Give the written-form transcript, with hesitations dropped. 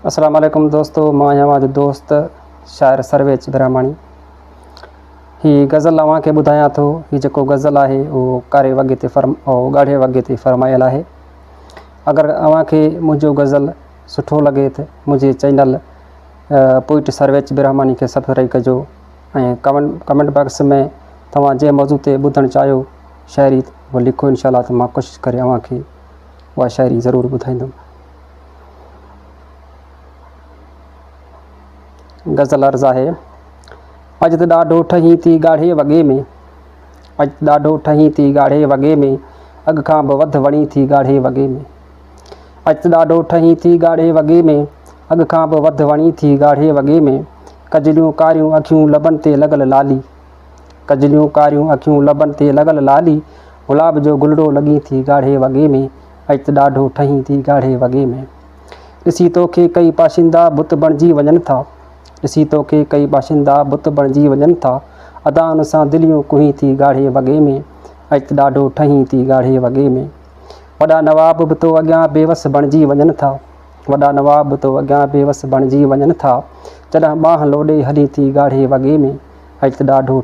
अस्सलाम वालेकुम दोस्तों, मां आहियां दोस्त शायर सर्वेच ब्रह्मणी। ही गज़ल अव्हांखे ॿुधायां थो। ही जेको गज़ल आहे उहो कारे वॻे ते ॻाढ़े वॻे ते फरमायल आहे। अगरि अव्हांखे मुंहिंजो गज़ल सुठो लॻे त मुंहिंजे चैनल पोइट सर्वेच ब्रह्मणी खे सब्सक्राइब कजो ऐं कमेंट बॉक्स में तव्हां जंहिं मौज़ू ते ॿुधणु चाहियो शाइरी उहो लिखो। इंशाअल्लाह त मां कोशिशि करे अव्हांखे उहा शाइरी ज़रूरु ॿुधाईंदुमि। गज़ल अर्ज़ आहे। अॼु त ॾाढो ठहीं थी ॻाढ़े वॻे में, अॼु त ॾाढो ठहीं थी ॻाढ़े वॻे में, अॻु खां बि वधि वणी थी ॻाढ़े वॻे में। अॼु त ॾाढो ठहीं थी ॻाढ़े वॻे में, अॻु खां बि वधि वणी थी ॻाढ़े वॻे में। कजलियूं कारियूं अखियूं लबनि ते लॻल लाली, कजलियूं कारियूं अखियूं लबनि ते लॻल लाली, गुलाब जो गुलड़ो लॻी थी ॻाढ़े वॻे में। अॼु त ॾाढो ठहीं थी ॻाढ़े वॻे में। ॾिसी तोखे कई पाशींदा बुत बणिजी वञनि था, ॾिसी तोखे कई बाशिंदा बुत बणिजी वञनि था, अदाउनि सां दिलियूं कुही थी ॻाढ़े वॻे में। अॼु त ॾाढो ठहीं थी ॻाढ़े वॻे में। वॾा नवाब बि तो अॻियां बेवस बणिजी वञनि था, वॾा नवाब बि तो अॻियां बेवस बणिजी वञनि था, जॾहिं ॿांह लोॾे हली थी ॻाढ़े वॻे में। अॼु त ॾाढो